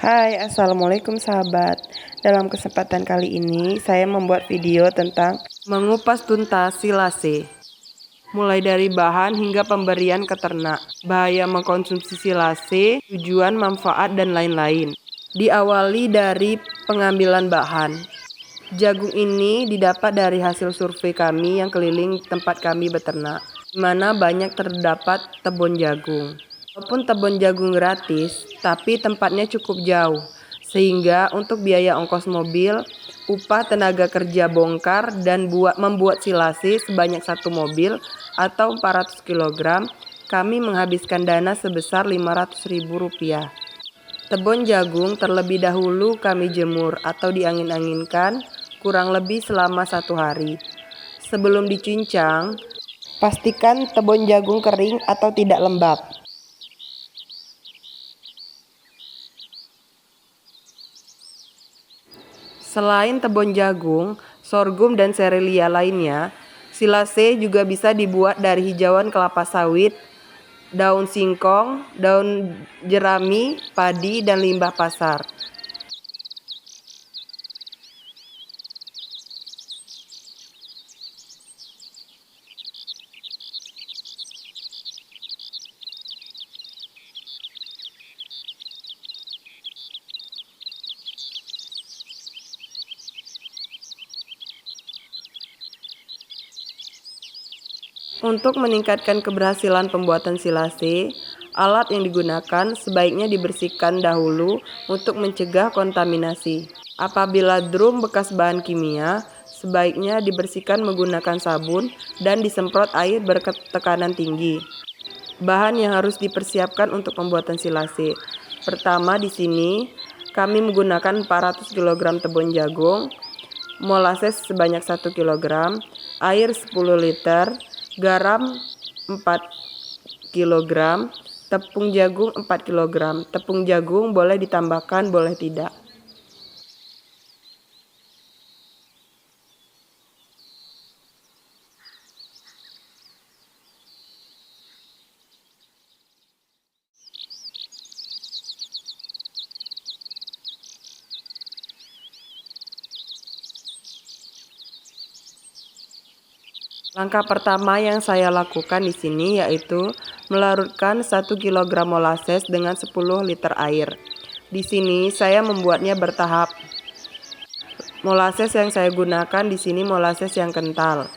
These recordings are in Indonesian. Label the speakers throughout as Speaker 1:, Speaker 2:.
Speaker 1: Hai, assalamualaikum sahabat. Dalam kesempatan kali ini, saya membuat video tentang mengupas tuntas silase. Mulai dari bahan hingga pemberian ke ternak, bahaya mengkonsumsi silase, tujuan, manfaat, dan lain-lain. Diawali dari pengambilan bahan. Jagung ini didapat dari hasil survei kami yang keliling tempat kami beternak, di mana banyak terdapat tebon jagung. Walaupun tebon jagung gratis, tapi tempatnya cukup jauh, sehingga untuk biaya ongkos mobil, upah tenaga kerja bongkar dan membuat silase sebanyak satu mobil atau 400 kg, kami menghabiskan dana sebesar Rp500.000. Tebon jagung terlebih dahulu kami jemur atau diangin-anginkan kurang lebih selama 1 hari. Sebelum dicincang, pastikan tebon jagung kering atau tidak lembab. Selain tebon jagung, sorghum dan serealia lainnya, silase juga bisa dibuat dari hijauan kelapa sawit, daun singkong, daun jerami, padi, dan limbah pasar. Untuk meningkatkan keberhasilan pembuatan silase, alat yang digunakan sebaiknya dibersihkan dahulu untuk mencegah kontaminasi. Apabila drum bekas bahan kimia, sebaiknya dibersihkan menggunakan sabun dan disemprot air bertekanan tinggi. Bahan yang harus dipersiapkan untuk pembuatan silase. Pertama di sini kami menggunakan 400 kg tebon jagung, molasses sebanyak 1 kg, air 10 liter, garam 4 kg, tepung jagung 4 kg. Tepung jagung boleh ditambahkan, boleh tidak. Langkah pertama yang saya lakukan di sini yaitu melarutkan 1 kg molasses dengan 10 liter air. Di sini saya membuatnya bertahap. Molasses yang saya gunakan di sini molasses yang kental.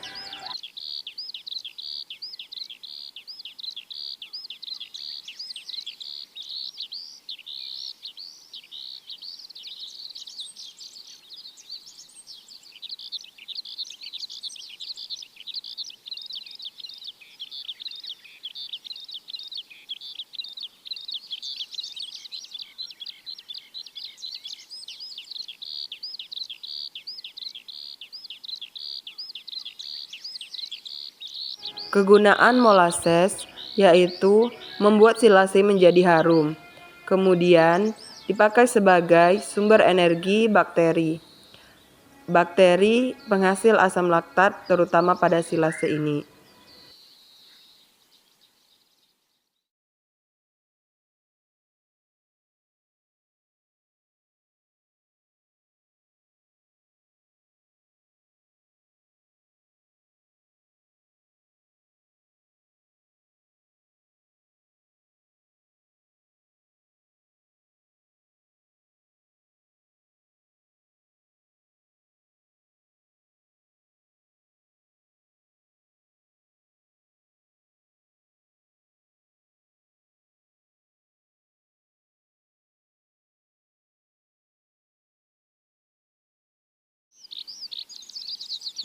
Speaker 1: Kegunaan molasses yaitu membuat silase menjadi harum. Kemudian dipakai sebagai sumber energi bakteri. Bakteri penghasil asam laktat terutama pada silase ini.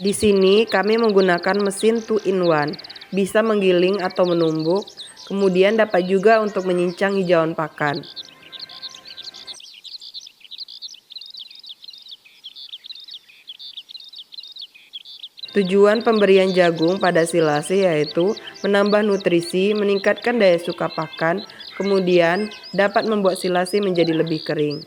Speaker 1: Di sini kami menggunakan mesin 2-in-1, bisa menggiling atau menumbuk, kemudian dapat juga untuk menyincang hijauan pakan. Tujuan pemberian jagung pada silase yaitu menambah nutrisi, meningkatkan daya suka pakan, kemudian dapat membuat silase menjadi lebih kering.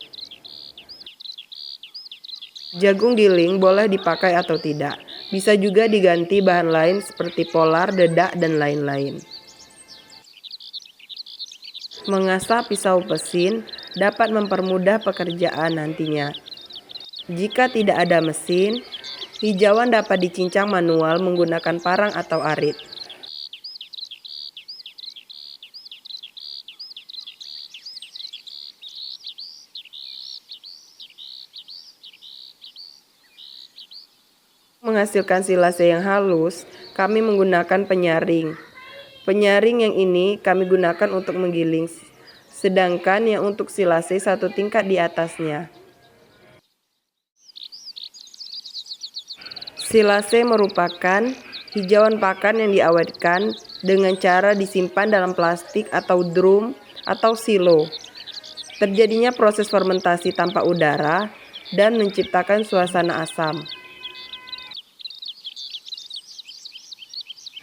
Speaker 1: Jagung giling boleh dipakai atau tidak. Bisa juga diganti bahan lain seperti polar, dedak, dan lain-lain. Mengasah pisau pesin, dapat mempermudah pekerjaan nantinya. Jika tidak ada mesin, hijauan dapat dicincang manual menggunakan parang atau arit. Menghasilkan silase yang halus, kami menggunakan penyaring. Penyaring yang ini kami gunakan untuk menggiling, sedangkan yang untuk silase satu tingkat di atasnya. Silase merupakan hijauan pakan yang diawetkan dengan cara disimpan dalam plastik atau drum atau silo. Terjadinya proses fermentasi tanpa udara dan menciptakan suasana asam.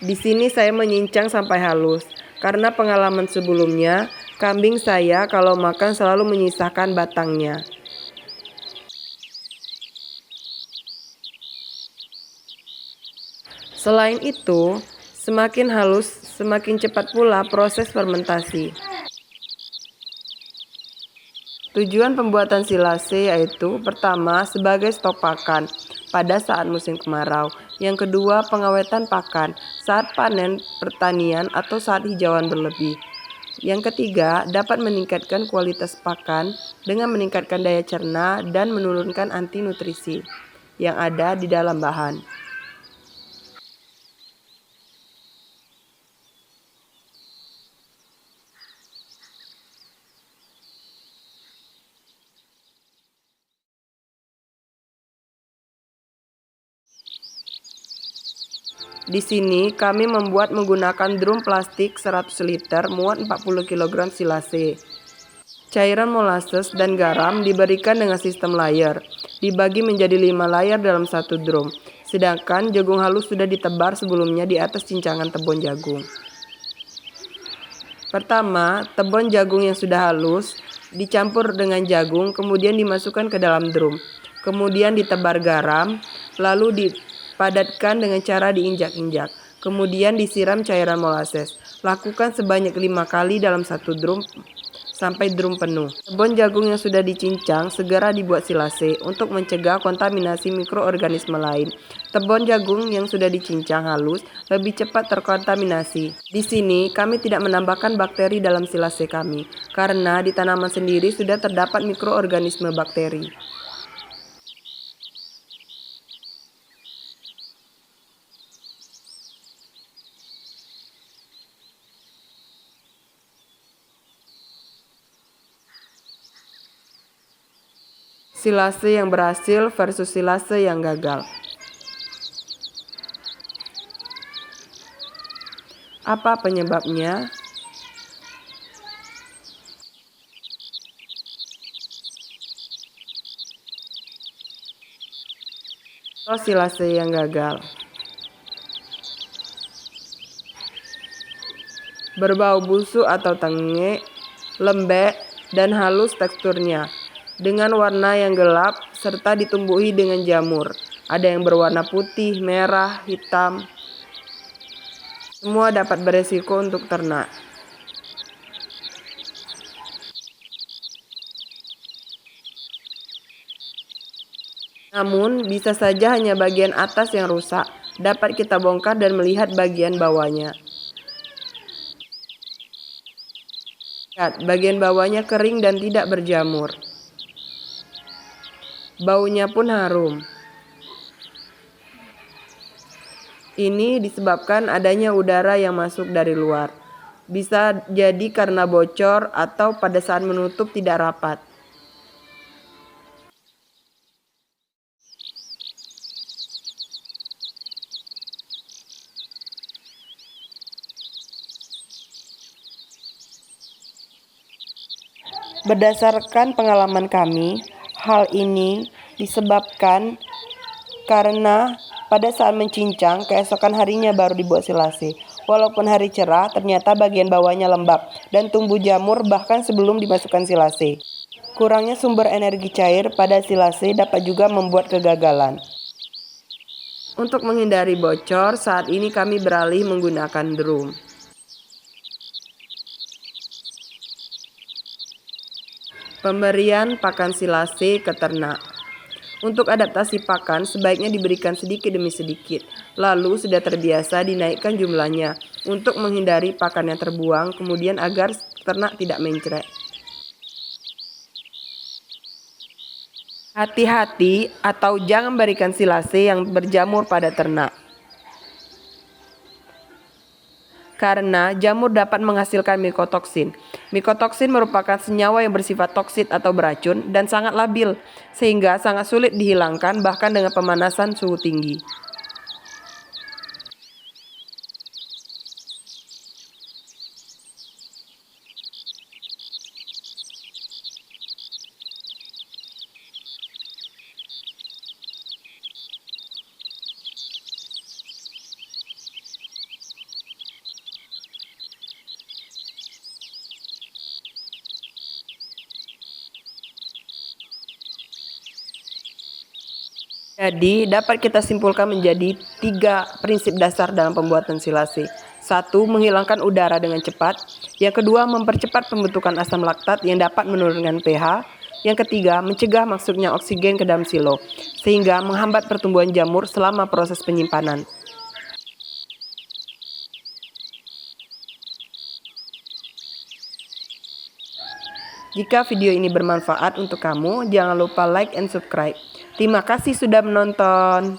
Speaker 1: Di sini saya menyincang sampai halus, karena pengalaman sebelumnya, kambing saya kalau makan selalu menyisakan batangnya. Selain itu, semakin halus, semakin cepat pula proses fermentasi. Tujuan pembuatan silase yaitu pertama sebagai stok pakan pada saat musim kemarau, yang kedua pengawetan pakan saat panen pertanian atau saat hijauan berlebih, yang ketiga dapat meningkatkan kualitas pakan dengan meningkatkan daya cerna dan menurunkan anti nutrisi yang ada di dalam bahan. Di sini kami membuat menggunakan drum plastik 100 liter muat 40 kg silase. Cairan molasses dan garam diberikan dengan sistem layer, dibagi menjadi 5 layer dalam satu drum. Sedangkan jagung halus sudah ditebar sebelumnya di atas cincangan tebon jagung. Pertama, tebon jagung yang sudah halus dicampur dengan jagung, kemudian dimasukkan ke dalam drum. Kemudian ditebar garam, lalu dipadatkan dengan cara diinjak-injak. Kemudian disiram cairan molasses. Lakukan sebanyak 5 kali dalam satu drum sampai drum penuh. Tebon jagung yang sudah dicincang segera dibuat silase untuk mencegah kontaminasi mikroorganisme lain. Tebon jagung yang sudah dicincang halus lebih cepat terkontaminasi. Di sini kami tidak menambahkan bakteri dalam silase kami, karena di tanaman sendiri sudah terdapat mikroorganisme bakteri. Silase yang berhasil versus silase yang gagal. Apa penyebabnya? Silase yang gagal. Berbau busuk atau tengek, lembek, dan halus teksturnya, dengan warna yang gelap serta ditumbuhi dengan jamur. Ada yang berwarna putih, merah, hitam. Semua dapat beresiko untuk ternak. Namun, bisa saja hanya bagian atas yang rusak. Dapat kita bongkar dan melihat bagian bawahnya. Lihat, bagian bawahnya kering dan tidak berjamur. Baunya pun harum. Ini disebabkan adanya udara yang masuk dari luar. Bisa jadi karena bocor atau pada saat menutup tidak rapat. Berdasarkan pengalaman kami, hal ini disebabkan karena pada saat mencincang, keesokan harinya baru dibuat silase. Walaupun hari cerah, ternyata bagian bawahnya lembab dan tumbuh jamur bahkan sebelum dimasukkan silase. Kurangnya sumber energi cair pada silase dapat juga membuat kegagalan. Untuk menghindari bocor, saat ini kami beralih menggunakan drum. Pemberian pakan silase ke ternak. Untuk adaptasi pakan, sebaiknya diberikan sedikit demi sedikit, lalu sudah terbiasa dinaikkan jumlahnya untuk menghindari pakan yang terbuang, kemudian agar ternak tidak mencret. Hati-hati atau jangan berikan silase yang berjamur pada ternak. Karena jamur dapat menghasilkan mikotoksin. Mikotoksin merupakan senyawa yang bersifat toksit atau beracun dan sangat labil, sehingga sangat sulit dihilangkan bahkan dengan pemanasan suhu tinggi. Jadi, dapat kita simpulkan menjadi 3 prinsip dasar dalam pembuatan silase. 1. Menghilangkan udara dengan cepat. Yang kedua, mempercepat pembentukan asam laktat yang dapat menurunkan pH. Yang ketiga, mencegah masuknya oksigen ke dalam silo, sehingga menghambat pertumbuhan jamur selama proses penyimpanan. Jika video ini bermanfaat untuk kamu, jangan lupa like and subscribe. Terima kasih sudah menonton.